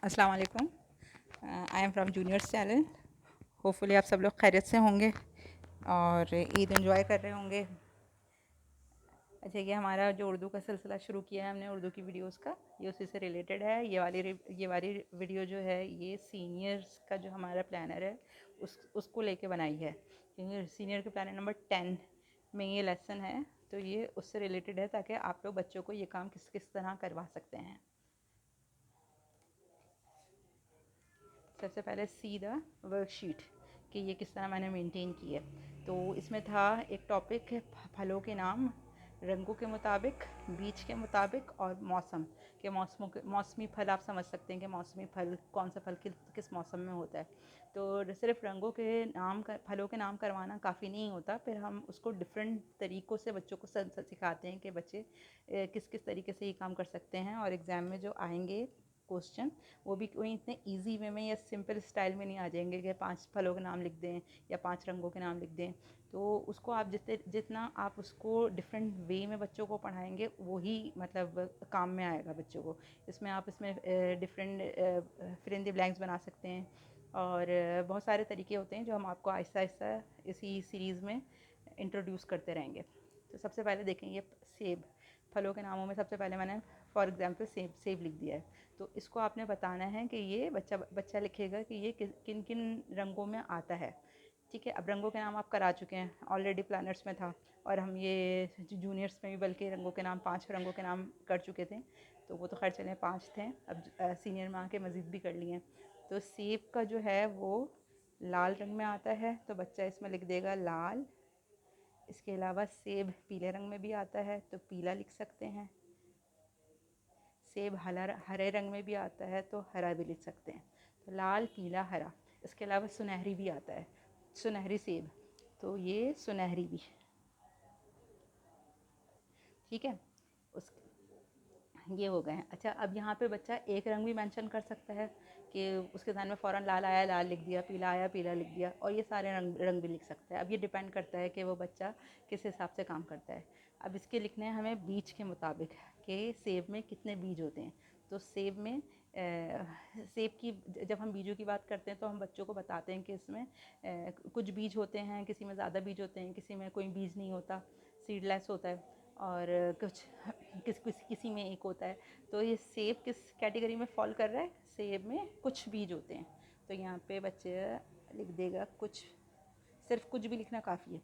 अस्सलाम वालेकुम। I am from juniors channel. Hopefully आप सब लोग खैरियत से होंगे और ईद एंजॉय कर रहे होंगे। अच्छा, ये हमारा जो उर्दू का सिलसिला शुरू किया है हमने उर्दू की वीडियोस का, ये उसी से रिलेटेड है। ये वाली वीडियो जो है ये सीनियर्स का जो हमारा प्लानर है उसको लेके बनाई है, क्योंकि सीनियर के प्लानर नंबर 10 में ये लेसन है, तो ये उससे रिलेटेड है ताकि आप लोग बच्चों को ये काम किस किस तरह करवा सकते हैं। सबसे पहले सी द वर्कशीट कि ये किस तरह मैंने मेंटेन की है। तो इसमें था एक टॉपिक है फलों के नाम रंगों के मुताबिक, बीज के मुताबिक और मौसम के मौसमी फल। आप समझ सकते हैं कि मौसमी फल कौन सा फल किस मौसम में होता है। तो सिर्फ रंगों के नाम फलों के नाम करवाना काफ़ी नहीं होता, फिर हम उसको डिफरेंट तरीक़ों से बच्चों को सिखाते हैं कि बच्चे किस किस तरीके से ये काम कर सकते हैं। और एग्ज़ाम में जो आएंगे क्वेश्चन वो भी कोई इतने इजी वे में या सिंपल स्टाइल में नहीं आ जाएंगे कि 5 फलों के नाम लिख दें या 5 रंगों के नाम लिख दें। तो उसको आप जितना आप उसको डिफरेंट वे में बच्चों को पढ़ाएंगे वही मतलब काम में आएगा बच्चों को। इसमें different fill in the blanks बना सकते हैं और बहुत सारे तरीके होते हैं जो हम आपको आहिस्ता आहिस्ता इसी सीरीज़ में इंट्रोड्यूस करते रहेंगे। तो सबसे पहले देखें ये सेब। फलों के नामों में सबसे पहले मैंने फॉर एग्जांपल सेब लिख दिया है। तो इसको आपने बताना है कि ये बच्चा लिखेगा कि ये किन किन रंगों में आता है। ठीक है, अब रंगों के नाम आप करा चुके हैं, ऑलरेडी प्लानर्स में था और हम ये जूनियर्स में भी बल्कि रंगों के नाम 5 रंगों के नाम कर चुके थे। तो वो तो खैर चलें 5 थे, अब सीनियर में आके मज़ीद भी कर लिए हैं। तो सेब का जो है वो लाल रंग में आता है, तो बच्चा इसमें लिख देगा लाल। इसके अलावा सेब पीले रंग में भी आता है तो पीला लिख सकते हैं। सेब हरे रंग में भी आता है तो हरा भी लिख सकते हैं, तो लाल पीला हरा। इसके अलावा सुनहरी भी आता है, सुनहरी सेब, तो ये सुनहरी भी। ठीक है, उस ये हो गए हैं। अच्छा, अब यहाँ पे बच्चा एक रंग भी मेंशन कर सकता है कि उसके ध्यान में फ़ौरन लाल आया लाल लिख दिया, पीला आया पीला लिख दिया, और ये सारे रंग भी लिख सकता है। अब ये डिपेंड करता है कि वो बच्चा किस हिसाब से काम करता है। अब इसके लिखने हैं हमें बीज के मुताबिक कि सेब में कितने बीज होते हैं। तो सेब में सेब की जब हम बीजों की बात करते हैं तो हम बच्चों को बताते हैं कि इसमें कुछ बीज होते हैं, किसी में ज़्यादा बीज होते हैं, किसी में कोई बीज नहीं होता, सीडलेस होता है, और कुछ किसी में एक होता है। तो ये सेब किस कैटेगरी में फॉल कर रहा है? सेब में कुछ बीज होते हैं, तो यहाँ पे बच्चे लिख देगा कुछ, सिर्फ कुछ भी लिखना काफ़ी है।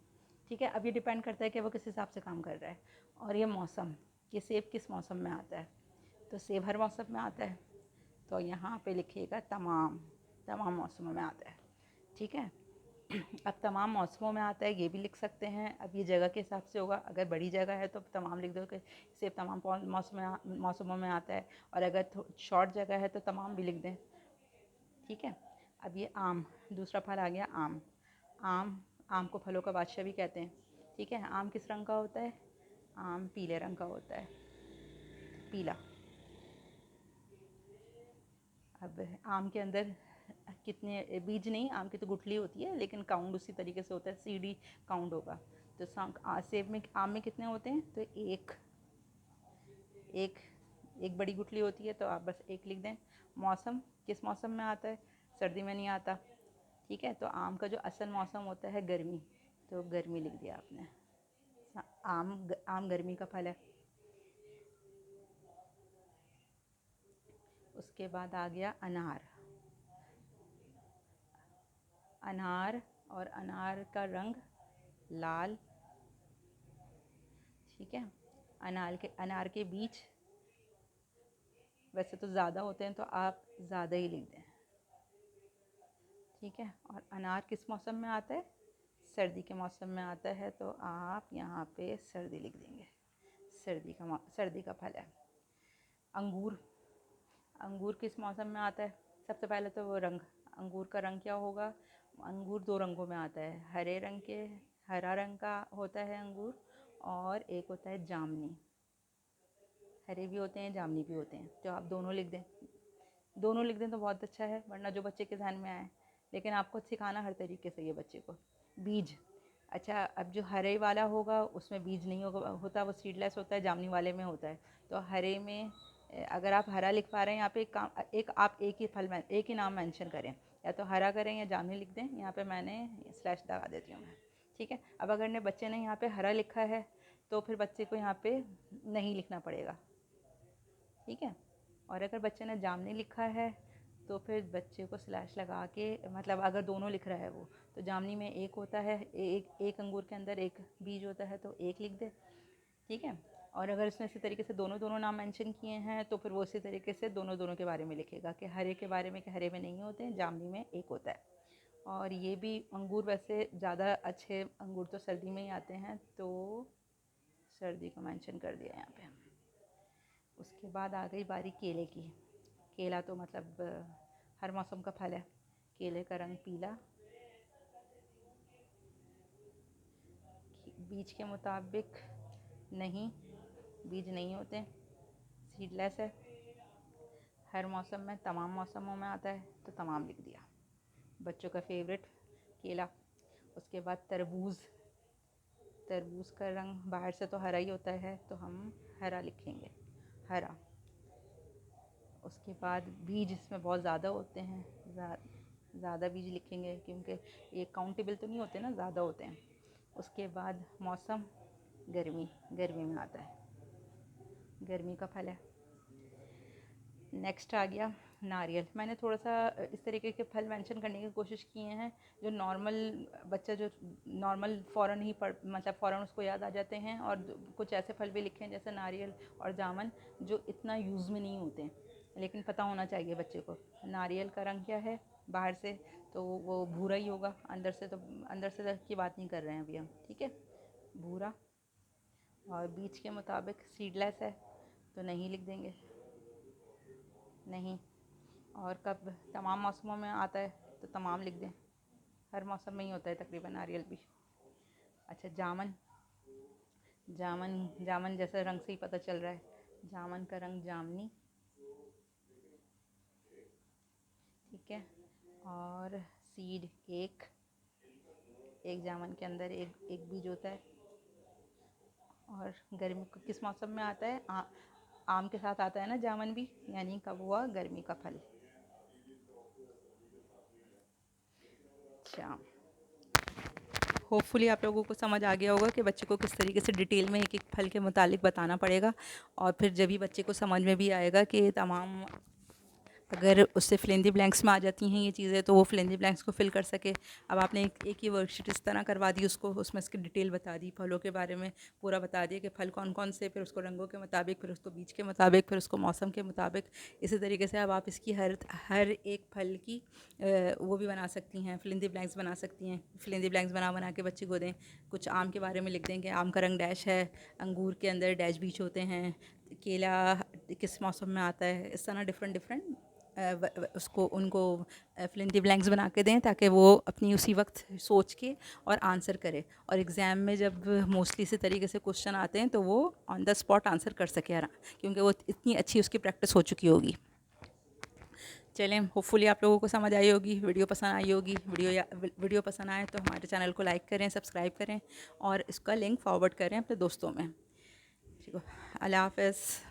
ठीक है, अब ये डिपेंड करता है कि वो किस हिसाब से काम कर रहा है। और ये मौसम, ये सेब किस मौसम में आता है? तो सेब हर मौसम में आता है, तो यहाँ पे लिखिएगा तमाम तमाम मौसमों में आता है। ठीक है, अब तमाम मौसमों में आता है ये भी लिख सकते हैं। अब ये जगह के हिसाब से होगा, अगर बड़ी जगह है तो तमाम लिख दो कि सेब तमाम मौसमों में आता है, और अगर शॉर्ट जगह है तो तमाम भी लिख दें। ठीक है, अब ये आम, दूसरा फल आ गया आम। आम आम को फलों का बादशाह भी कहते हैं। ठीक है, आम किस रंग का होता है? आम पीले रंग का होता है, पीला। अब आम के अंदर कितने बीज नहीं, आम की तो गुठली होती है लेकिन काउंट उसी तरीके से होता है, सीडी काउंट होगा। तो सेब में आम में कितने होते हैं? तो एक एक एक बड़ी गुठली होती है, तो आप बस एक लिख दें। मौसम किस मौसम में आता है? सर्दी में नहीं आता। ठीक है, तो आम का जो असल मौसम होता है गर्मी, तो गर्मी लिख दिया आपने। आम गर्मी का फल है। उसके बाद आ गया अनार। अनार और अनार का रंग लाल। ठीक है, अनार के बीज वैसे तो ज़्यादा होते हैं, तो आप ज़्यादा ही लिख दें। ठीक है, और अनार किस मौसम में आता है? सर्दी के मौसम में आता है, तो आप यहाँ पे सर्दी लिख देंगे। सर्दी का फल है। अंगूर, अंगूर किस मौसम में आता है? सबसे पहले तो वो रंग, अंगूर का रंग क्या होगा? अंगूर दो रंगों में आता है, हरा रंग का होता है अंगूर, और एक होता है जामनी। हरे भी होते हैं, जामनी भी होते हैं, तो आप दोनों लिख दें। दोनों लिख दें तो बहुत अच्छा है, वरना जो बच्चे के ध्यान में आए। लेकिन आपको सिखाना हर तरीके से ये बच्चे को। बीज, अच्छा, अब जो हरे वाला होगा उसमें बीज नहीं होता, वो सीडलेस होता है, जामनी वाले में होता है। तो हरे में अगर आप हरा लिख पा रहे हैं यहाँ पे एक ही नाम मेंशन करें, या तो हरा करें या जामुनी लिख दें। यहाँ पे मैंने स्लैश लगा देती हूँ मैं, ठीक है। अब अगर बच्चे ने यहाँ पे हरा लिखा है तो फिर बच्चे को यहाँ पे नहीं लिखना पड़ेगा, ठीक है। और अगर बच्चे ने जामुनी लिखा है तो फिर बच्चे को स्लैश लगा के, मतलब अगर दोनों लिख रहा है वो, तो जामुनी में एक होता है, एक अंगूर के अंदर एक बीज होता है, तो एक लिख दे, ठीक है। और अगर उसने इसी तरीके से दोनों दोनों नाम मेंशन किए हैं तो फिर वो इसी तरीके से दोनों दोनों के बारे में लिखेगा कि हरे के बारे में कि हरे में नहीं होते हैं, जामुनी में एक होता है। और ये भी अंगूर वैसे ज़्यादा अच्छे अंगूर तो सर्दी में ही आते हैं, तो सर्दी को मेंशन कर दिया यहाँ पे। उसके बाद आ गई बारी केले की। केला तो मतलब हर मौसम का फल है। केले का रंग पीला, बीज के मुताबिक नहीं, बीज नहीं होते, सीडलेस है, हर मौसम में, तमाम मौसमों में आता है, तो तमाम लिख दिया। बच्चों का फेवरेट केला। उसके बाद तरबूज। तरबूज का रंग बाहर से तो हरा ही होता है, तो हम हरा लिखेंगे, हरा। उसके बाद बीज इसमें बहुत ज़्यादा होते हैं, ज़्यादा बीज लिखेंगे क्योंकि ये काउंटेबल तो नहीं होते ना, ज़्यादा होते हैं। उसके बाद मौसम, गर्मी, गर्मी में आता है, गर्मी का फल है। नेक्स्ट आ गया नारियल। मैंने थोड़ा सा इस तरीके के फल मेंशन करने की कोशिश किए हैं जो नॉर्मल बच्चा जो नॉर्मल फ़ौरन ही मतलब फ़ौरन उसको याद आ जाते हैं, और कुछ ऐसे फल भी लिखे हैं जैसे नारियल और जामुन जो इतना यूज़ में नहीं होते, लेकिन पता होना चाहिए बच्चे को। नारियल का रंग क्या है बाहर से, तो वो भूरा ही होगा, अंदर से की बात नहीं कर रहे हैं अभी हम, ठीक है, भूरा। और बीज के मुताबिक सीडलेस है, तो नहीं लिख देंगे, नहीं। और कब तमाम मौसमों में आता है, तो तमाम लिख दें, हर मौसम में ही होता है तकरीबन नारियल भी। अच्छा, जामुन। जामुन जैसे रंग से ही पता चल रहा है, जामुन का रंग जामुनी, ठीक है। और सीड एक जामुन के अंदर एक बीज होता है। और गर्मी को किस मौसम में आता है, आम के साथ आता है ना जामुन भी, यानी कब हुआ, गर्मी का फल। अच्छा, होपफुली आप लोगों को समझ आ गया होगा कि बच्चे को किस तरीके से डिटेल में एक एक फल के मुतालिक बताना पड़ेगा। और फिर जब भी बच्चे को समझ में भी आएगा कि तमाम, अगर उससे फिल इन द ब्लैंक्स में आ जाती हैं ये चीज़ें, तो वो फिल इन द ब्लैंक्स को फिल कर सके। अब आपने एक ही वर्कशीट इस तरह करवा दी उसको, उसमें इसकी डिटेल बता दी, फलों के बारे में पूरा बता दिया कि फल कौन कौन से, फिर उसको रंगों के मुताबिक, फिर उसको बीज के मुताबिक, फिर उसको मौसम के मुताबिक। इसी तरीके से अब आप इसकी हर एक फल की वो भी बना सकती हैं, फिल इन द ब्लैंक्स बना सकती हैं। फिल इन द ब्लैंक्स बना के बच्चे को दें। कुछ आम के बारे में लिख दें कि आम का रंग डैश है, अंगूर के अंदर डैश बीज होते हैं, केला किस मौसम में आता है, इस तरह डिफरेंट उसको उनको फिल इन द ब्लैंक्स बना के दें, ताकि वो अपनी उसी वक्त सोच के और आंसर करे। और एग्ज़ाम में जब मोस्टली इसी तरीके से क्वेश्चन आते हैं तो वो ऑन द स्पॉट आंसर कर सके, क्योंकि वो इतनी अच्छी उसकी प्रैक्टिस हो चुकी होगी। चलें, होपफुली आप लोगों को समझ आई होगी, वीडियो पसंद आई होगी। वीडियो पसंद आए तो हमारे चैनल को लाइक करें, सब्सक्राइब करें, और इसका लिंक फॉरवर्ड करें अपने दोस्तों में। ठीक है, अल्लाह हाफ़िज़।